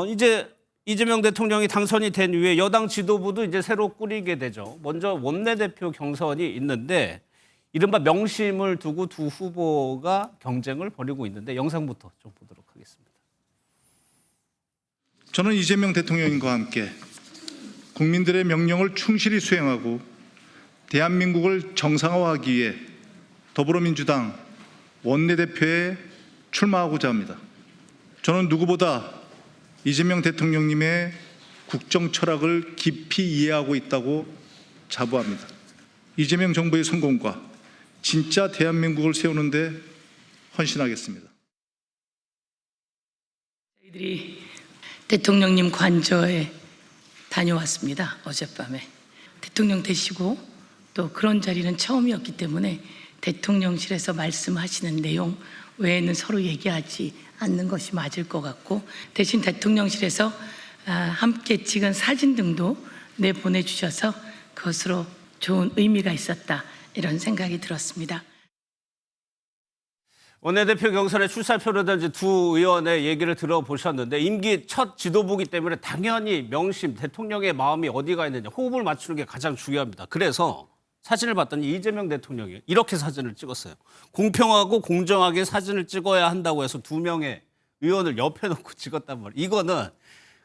이제 이재명 대통령이 당선이 된 이후에 여당 지도부도 이제 새로 꾸리게 되죠. 먼저 원내대표 경선이 있는데 이른바 명심을 두고 두 후보가 경쟁을 벌이고 있는데 영상부터 좀 보도록 하겠습니다. 저는 이재명 대통령과 함께 국민들의 명령을 충실히 수행하고 대한민국을 정상화하기 위해 더불어민주당 원내대표에 출마하고자 합니다. 저는 누구보다 이재명 대통령님의 국정 철학을 깊이 이해하고 있다고 자부합니다. 이재명 정부의 성공과 진짜 대한민국을 세우는 데 헌신하겠습니다. 저희들이 대통령님 관저에 다녀왔습니다. 어젯밤에. 대통령 되시고 또 그런 자리는 처음이었기 때문에 대통령실에서 말씀하시는 내용 외에는 서로 얘기하지 않는 것이 맞을 것 같고, 대신 대통령실에서 함께 찍은 사진 등도 내보내주셔서 그것으로 좋은 의미가 있었다, 이런 생각이 들었습니다. 원내대표 경선에 출사표를 던 이제 두 의원의 얘기를 들어보셨는데 임기 첫 지도부기 때문에 당연히 명심, 대통령의 마음이 어디가 있느냐, 호흡을 맞추는 게 가장 중요합니다. 그래서 사진을 봤더니 이재명 대통령이 이렇게 사진을 찍었어요. 공평하고 공정하게 사진을 찍어야 한다고 해서 두 명의 의원을 옆에 놓고 찍었단 말이에요. 이거는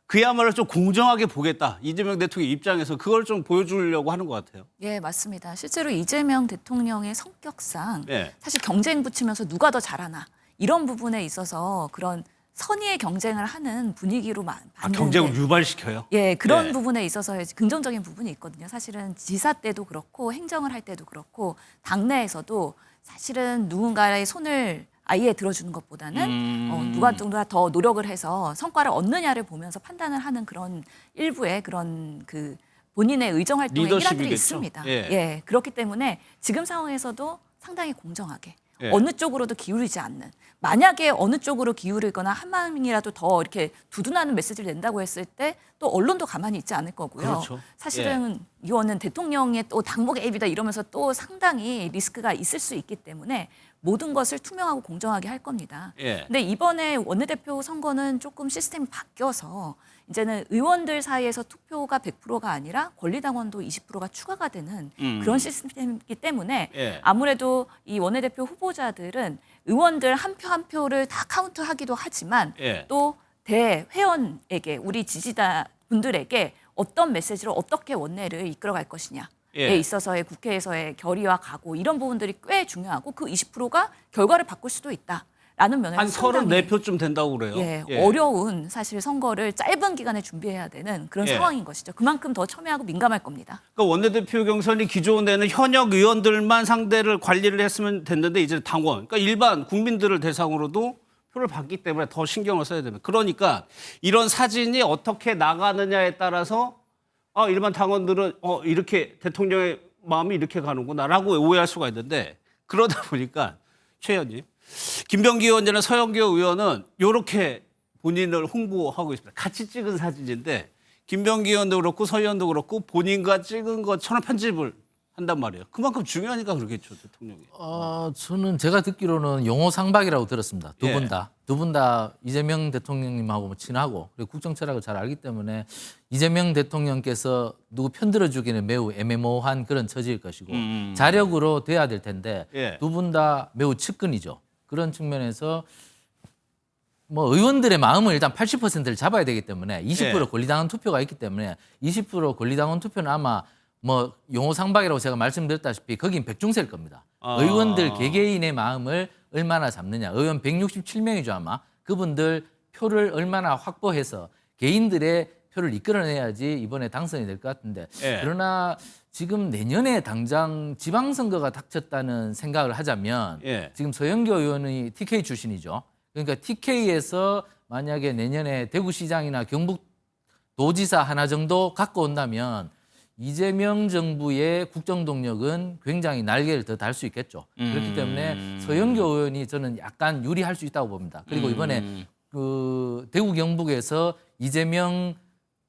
그야말로 좀 공정하게 보겠다. 이재명 대통령 입장에서 그걸 좀 보여주려고 하는 것 같아요. 예, 맞습니다. 실제로 이재명 대통령의 성격상 네. 사실 경쟁 붙이면서 누가 더 잘하나 이런 부분에 있어서 그런 선의의 경쟁을 하는 분위기로 봤는데, 경쟁을 유발시켜요? 예, 그런 네. 부분에 있어서 긍정적인 부분이 있거든요. 사실은 지사 때도 그렇고 행정을 할 때도 그렇고 당내에서도 사실은 누군가의 손을 아예 들어주는 것보다는 누가 좀 더 노력을 해서 성과를 얻느냐를 보면서 판단을 하는 그런 일부의 그런 그 본인의 의정 활동의 일환들이 리더십이겠죠. 있습니다. 예. 예, 그렇기 때문에 지금 상황에서도 상당히 공정하게 예. 어느 쪽으로도 기울이지 않는, 만약에 어느 쪽으로 기울이거나 한 마음이라도 더 이렇게 두둔하는 메시지를 낸다고 했을 때 또 언론도 가만히 있지 않을 거고요. 그렇죠. 사실은 이거는 대통령의 또 당목 앱이다 이러면서 또 상당히 리스크가 있을 수 있기 때문에 모든 것을 투명하고 공정하게 할 겁니다. 예. 근데 이번에 원내대표 선거는 조금 시스템이 바뀌어서 이제는 의원들 사이에서 투표가 100%가 아니라 권리당원도 20%가 추가가 되는 그런 시스템이기 때문에 예. 아무래도 이 원내대표 후보자들은 의원들 한 표 한 표를 다 카운트하기도 하지만 예. 또 대회원에게, 우리 지지자 분들에게 어떤 메시지로 어떻게 원내를 이끌어갈 것이냐에 예. 있어서의 국회에서의 결의와 각오, 이런 부분들이 꽤 중요하고 그 20%가 결과를 바꿀 수도 있다라는 면에서 한 34표쯤 된다고 그래요. 예, 예. 어려운 사실 선거를 짧은 기간에 준비해야 되는 그런 예. 상황인 것이죠. 그만큼 더 첨예하고 민감할 겁니다. 그러니까 원내대표 경선이 기존에는 현역 의원들만 상대를 관리를 했으면 됐는데 이제 당원, 그러니까 일반 국민들을 대상으로도 표를 받기 때문에 더 신경을 써야 됩니다. 그러니까 이런 사진이 어떻게 나가느냐에 따라서 일반 당원들은 이렇게 대통령의 마음이 이렇게 가는구나라고 오해할 수가 있는데, 그러다 보니까 최 의원님, 김병기 의원이나 서영교 의원은 이렇게 본인을 홍보하고 있습니다. 같이 찍은 사진인데 김병기 의원도 그렇고 서 의원도 그렇고 본인과 찍은 것처럼 편집을 한단 말이에요. 그만큼 중요하니까 그러겠죠, 대통령이. 저는 제가 듣기로는 용호 상박이라고 들었습니다. 두 예. 분 다. 두 분 다 이재명 대통령님하고 친하고 그리고 국정 철학을 잘 알기 때문에 이재명 대통령께서 누구 편들어주기는 매우 애매모호한 그런 처지일 것이고 자력으로 돼야 될 텐데 예. 두 분 다 매우 측근이죠. 그런 측면에서 뭐 의원들의 마음을 일단 80%를 잡아야 되기 때문에 20% 예. 권리당원 투표가 있기 때문에 20% 권리당원 투표는 아마 뭐 용호 상박이라고 제가 말씀드렸다시피 거긴 백중세일 겁니다. 의원들 개개인의 마음을 얼마나 잡느냐. 의원 167명이죠 아마. 그분들 표를 얼마나 확보해서 개인들의 표를 이끌어내야지 이번에 당선이 될 것 같은데. 예. 그러나 지금 내년에 당장 지방선거가 닥쳤다는 생각을 하자면 예. 지금 서영교 의원이 TK 출신이죠. 그러니까 TK에서 만약에 내년에 대구시장이나 경북도지사 하나 정도 갖고 온다면 이재명 정부의 국정동력은 굉장히 날개를 더 달 수 있겠죠. 그렇기 때문에 서영교 의원이 저는 약간 유리할 수 있다고 봅니다. 그리고 이번에 그 대구 경북에서 이재명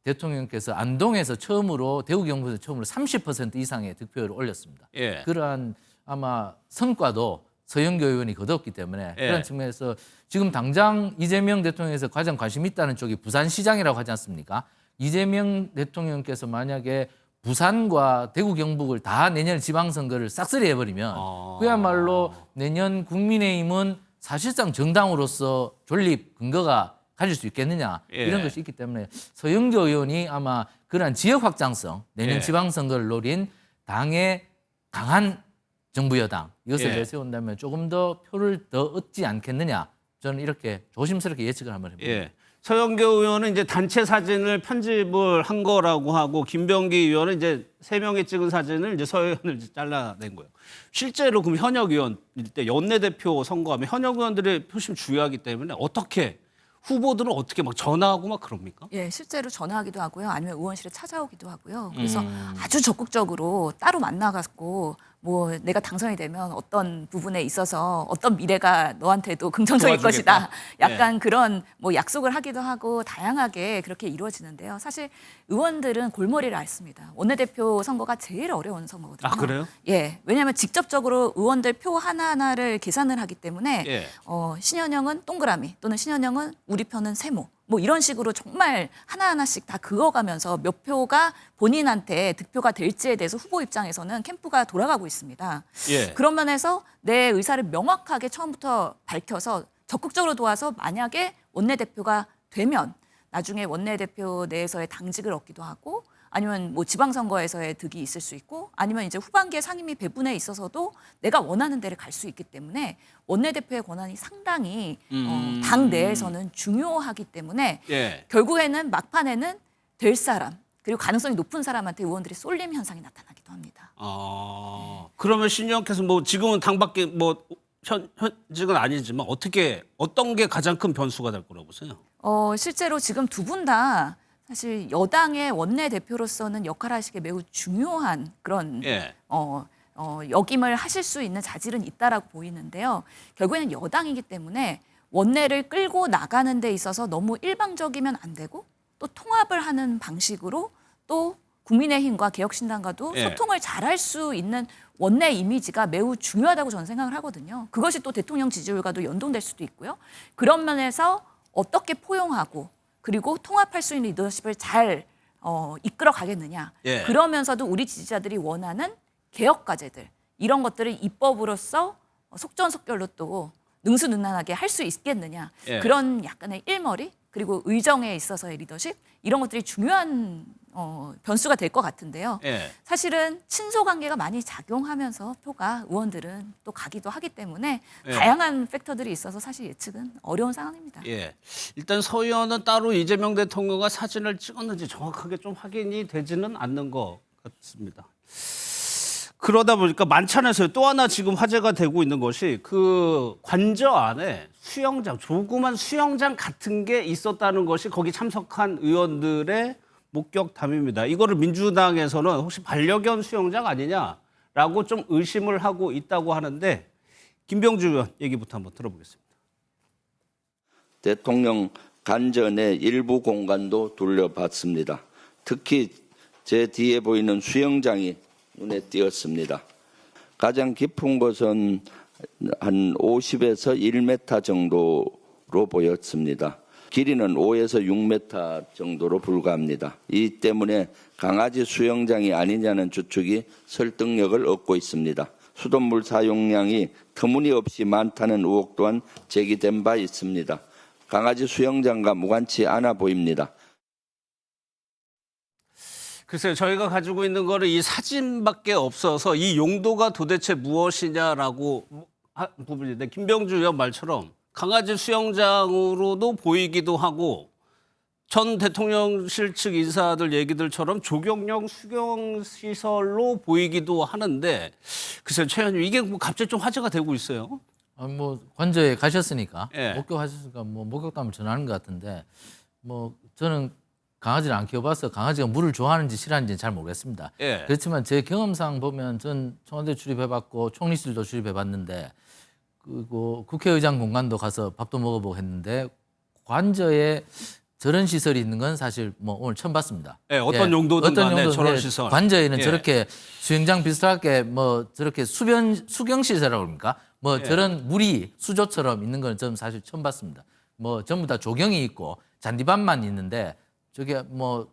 대통령께서 안동에서 처음으로 대구 경북에서 처음으로 30% 이상의 득표율을 올렸습니다. 예. 그러한 아마 성과도 서영교 의원이 거뒀기 때문에 예. 그런 측면에서 지금 당장 이재명 대통령에서 가장 관심 있다는 쪽이 부산시장이라고 하지 않습니까? 이재명 대통령께서 만약에 부산과 대구 경북을 다 내년 지방선거를 싹쓸이 해버리면 그야말로 내년 국민의힘은 사실상 정당으로서 존립 근거가 가질 수 있겠느냐 이런 예. 것이 있기 때문에 서영교 의원이 아마 그러한 지역 확장성 내년 예. 지방선거를 노린 당의 강한 정부 여당 이것을 예. 내세운다면 조금 더 표를 더 얻지 않겠느냐 저는 이렇게 조심스럽게 예측을 한번 해봅니다. 예. 서영교 의원은 이제 단체 사진을 편집을 한 거라고 하고 김병기 의원은 이제 3명이 찍은 사진을 이제 서 의원을 이제 잘라낸 거예요. 실제로 그럼 현역 의원일 때 원내대표 선거하면 현역 의원들의 표심 중요하기 때문에 어떻게 후보들은 어떻게 막 전화하고 막 그럽니까? 예, 실제로 전화하기도 하고요. 아니면 의원실에 찾아오기도 하고요. 그래서 아주 적극적으로 따로 만나갖고 뭐 내가 당선이 되면 어떤 부분에 있어서 어떤 미래가 너한테도 긍정적일 도와주겠다. 것이다. 약간 그런 뭐 약속을 하기도 하고 다양하게 그렇게 이루어지는데요. 사실 의원들은 골머리를 앓습니다. 원내대표 선거가 제일 어려운 선거거든요. 아, 그래요? 예, 왜냐하면 직접적으로 의원들 표 하나하나를 계산을 하기 때문에 예. 신현영은 동그라미 또는 신현영은 우리 편은 세모 뭐 이런 식으로 정말 하나하나씩 다 그어가면서 몇 표가 본인한테 득표가 될지에 대해서 후보 입장에서는 캠프가 돌아가고 있습니다. 예. 그런 면에서 내 의사를 명확하게 처음부터 밝혀서 적극적으로 도와서 만약에 원내대표가 되면 나중에 원내대표 내에서의 당직을 얻기도 하고 아니면 뭐 지방선거에서의 득이 있을 수 있고 아니면 이제 후반기에 상임위 배분에 있어서도 내가 원하는 데를 갈 수 있기 때문에 원내대표의 권한이 상당히 당 내에서는 중요하기 때문에 예. 결국에는 막판에는 될 사람 그리고 가능성이 높은 사람한테 의원들이 쏠림 현상이 나타나기도 합니다. 그러면 신영께서 뭐 지금은 당밖에 뭐 현직은 아니지만 어떤 게 가장 큰 변수가 될 거라고 보세요? 실제로 지금 두 분 다 사실 여당의 원내대표로서는 역할하시기에 매우 중요한 그런 예. 역임을 하실 수 있는 자질은 있다라고 보이는데요. 결국에는 여당이기 때문에 원내를 끌고 나가는 데 있어서 너무 일방적이면 안 되고 또 통합을 하는 방식으로 또 국민의힘과 개혁신당과도 예. 소통을 잘할 수 있는 원내 이미지가 매우 중요하다고 저는 생각을 하거든요. 그것이 또 대통령 지지율과도 연동될 수도 있고요. 그런 면에서 어떻게 포용하고 그리고 통합할 수 있는 리더십을 잘 이끌어 가겠느냐. 예. 그러면서도 우리 지지자들이 원하는 개혁 과제들 이런 것들을 입법으로서 속전속결로 또 능수능란하게 할 수 있겠느냐. 예. 그런 약간의 일머리 그리고 의정에 있어서의 리더십 이런 것들이 중요한 변수가 될 것 같은데요. 예. 사실은 친소 관계가 많이 작용하면서 표가 의원들은 또 가기도 하기 때문에 예. 다양한 팩터들이 있어서 사실 예측은 어려운 상황입니다. 예. 일단 서 의원은 따로 이재명 대통령과 사진을 찍었는지 정확하게 좀 확인이 되지는 않는 것 같습니다. 그러다 보니까 만찬에서 또 하나 지금 화제가 되고 있는 것이 그 관저 안에 수영장, 조그만 수영장 같은 게 있었다는 것이 거기 참석한 의원들의 목격담입니다. 이거를 민주당에서는 혹시 반려견 수영장 아니냐라고 좀 의심을 하고 있다고 하는데 김병주 의원 얘기부터 한번 들어보겠습니다. 대통령 관전의 일부 공간도 둘러봤습니다. 특히 제 뒤에 보이는 수영장이 눈에 띄었습니다. 가장 깊은 곳은 한 50에서 1m 정도로 보였습니다. 길이는 5에서 6m 정도로 불과합니다. 이 때문에 강아지 수영장이 아니냐는 추측이 설득력을 얻고 있습니다. 수돗물 사용량이 터무니없이 많다는 의혹 또한 제기된 바 있습니다. 강아지 수영장과 무관치 않아 보입니다. 글쎄요, 저희가 가지고 있는 거는 이 사진밖에 없어서 이 용도가 도대체 무엇이냐라고 한 부분인데 김병주 의원 말처럼 강아지 수영장으로도 보이기도 하고 전 대통령실 측 인사들 얘기들처럼 조경용 수경시설로 보이기도 하는데 글쎄요, 최 의원님 이게 뭐 갑자기 좀 화제가 되고 있어요. 뭐 관저에 가셨으니까 예. 목격하셨으니까 뭐 목격담을 전하는 것 같은데 뭐 저는 강아지를 안 키워봐서 강아지가 물을 좋아하는지 싫어하는지는 잘 모르겠습니다. 예. 그렇지만 제 경험상 보면 전 청와대 출입해봤고 총리실도 출입해봤는데 그리고 국회의장 공간도 가서 밥도 먹어보고 했는데 관저에 저런 시설이 있는 건 사실 뭐 오늘 처음 봤습니다. 예, 어떤 용도든 간에 저런 시설. 관저에는 예. 저렇게 수영장 비슷하게 뭐 저렇게 수경시설이라고 합니까? 뭐 예. 저런 물이 수조처럼 있는 건 저는 사실 처음 봤습니다. 뭐 전부 다 조경이 있고 잔디밭만 있는데 저게 뭐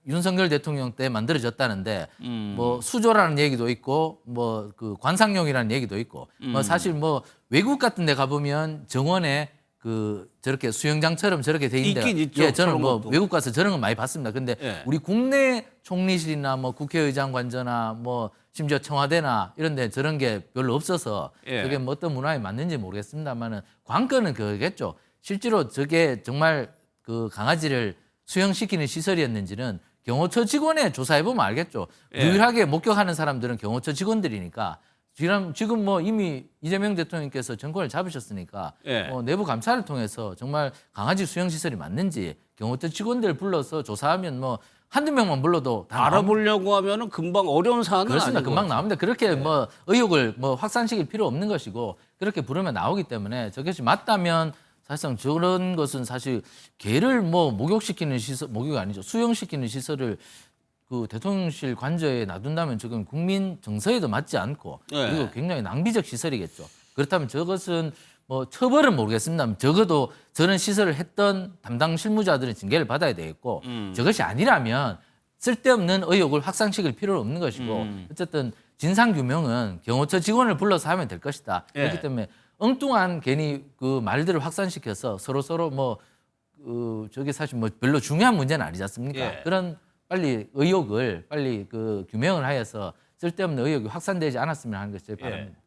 윤석열 대통령 때 만들어졌다는데 뭐 수조라는 얘기도 있고 뭐 그 관상용이라는 얘기도 있고 뭐 사실 뭐 외국 같은 데 가보면 정원에 그 저렇게 수영장처럼 저렇게 돼 있는데 있긴 있죠. 예, 저는 그런 뭐 것도. 외국 가서 저런 건 많이 봤습니다. 근데 예. 우리 국내 총리실이나 뭐 국회의장 관저나 뭐 심지어 청와대나 이런 데 저런 게 별로 없어서 예. 저게 뭐 어떤 문화에 맞는지 모르겠습니다만은 관건은 그거겠죠. 실제로 저게 정말 그 강아지를 수영시키는 시설이었는지는 경호처 직원에 조사해보면 알겠죠. 예. 유일하게 목격하는 사람들은 경호처 직원들이니까 지금 뭐 이미 이재명 대통령께서 정권을 잡으셨으니까 예. 뭐 내부 감찰을 통해서 정말 강아지 수영시설이 맞는지 경호처 직원들 불러서 조사하면 뭐 한두 명만 불러도 다 알아보려고 하면은 금방 어려운 사안은 그렇습니다. 아닌 것 금방 같아요. 나옵니다. 그렇게 뭐 의혹을 뭐 확산시킬 필요 없는 것이고 그렇게 부르면 나오기 때문에 저것이 맞다면 사실상 저런 것은 사실 개를 뭐 목욕시키는 시설, 목욕이 아니죠. 수영시키는 시설을 그 대통령실 관저에 놔둔다면 지금 국민 정서에도 맞지 않고 네. 그리고 굉장히 낭비적 시설이겠죠. 그렇다면 저것은 뭐 처벌은 모르겠습니다. 적어도 저런 시설을 했던 담당 실무자들은 징계를 받아야 되겠고 저것이 아니라면 쓸데없는 의혹을 확산시킬 필요는 없는 것이고 어쨌든 진상규명은 경호처 직원을 불러서 하면 될 것이다. 예. 그렇기 때문에 엉뚱한 괜히 그 말들을 확산시켜서 서로 뭐 저게 사실 뭐 별로 중요한 문제는 아니지 않습니까? 예. 그런 빨리 의혹을 빨리 그 규명을 하여서 쓸데없는 의혹이 확산되지 않았으면 하는 것이 제 바람입니다.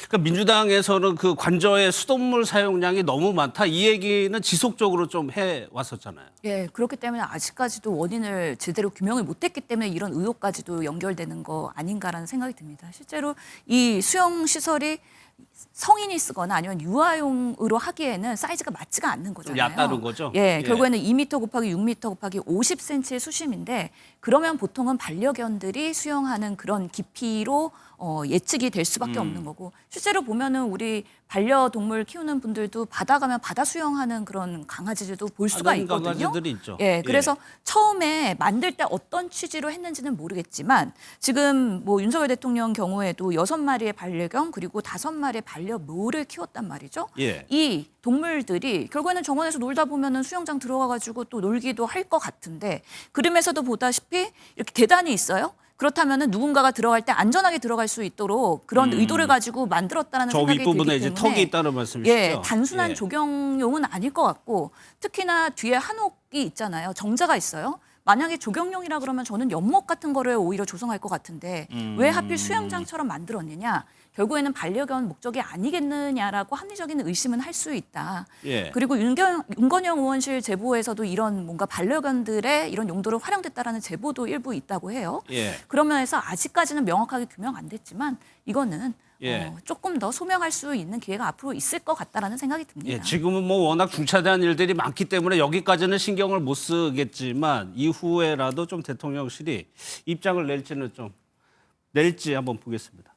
그러니까 민주당에서는 그 관저의 수돗물 사용량이 너무 많다 이 얘기는 지속적으로 좀 해 왔었잖아요. 예, 그렇기 때문에 아직까지도 원인을 제대로 규명을 못했기 때문에 이런 의혹까지도 연결되는 거 아닌가라는 생각이 듭니다. 실제로 이 수영 시설이 성인이 쓰거나 아니면 유아용으로 하기에는 사이즈가 맞지가 않는 거잖아요. 얕다는 거죠? 예, 예. 결국에는 2m 곱하기 6m 곱하기 50cm의 수심인데 그러면 보통은 반려견들이 수영하는 그런 깊이로 예측이 될 수밖에 없는 거고 실제로 보면은 우리 반려동물 키우는 분들도 바다 가면 바다 수영하는 그런 강아지들도 볼 수가 다른 있거든요. 강아지들이 있죠. 예, 그래서 처음에 만들 때 어떤 취지로 했는지는 모르겠지만 지금 뭐 윤석열 대통령 경우에도 6마리의 반려견 그리고 5마리의 반려묘를 키웠단 말이죠. 예. 이 동물들이 결국에는 정원에서 놀다 보면은 수영장 들어가가지고 또 놀기도 할 것 같은데 그림에서도 보다시피 이렇게 계단이 있어요. 그렇다면은 누군가가 들어갈 때 안전하게 들어갈 수 있도록 그런 의도를 가지고 만들었다라는 저 생각이 들기 윗부분에 때문에 이제 턱이 있다는 말씀이시죠? 예, 단순한 예. 조경용은 아닐 것 같고 특히나 뒤에 한옥이 있잖아요. 정자가 있어요. 만약에 조경용이라 그러면 저는 연못 같은 거를 오히려 조성할 것 같은데 왜 하필 수영장처럼 만들었느냐. 결국에는 반려견 목적이 아니겠느냐라고 합리적인 의심은 할 수 있다. 예. 그리고 윤건영 의원실 제보에서도 이런 뭔가 반려견들의 이런 용도로 활용됐다라는 제보도 일부 있다고 해요. 예. 그런 면에서 아직까지는 명확하게 규명 안 됐지만 이거는 예. 조금 더 소명할 수 있는 기회가 앞으로 있을 것 같다라는 생각이 듭니다. 예, 지금은 뭐 워낙 중차대한 일들이 많기 때문에 여기까지는 신경을 못 쓰겠지만 이후에라도 좀 대통령실이 입장을 낼지 한번 보겠습니다.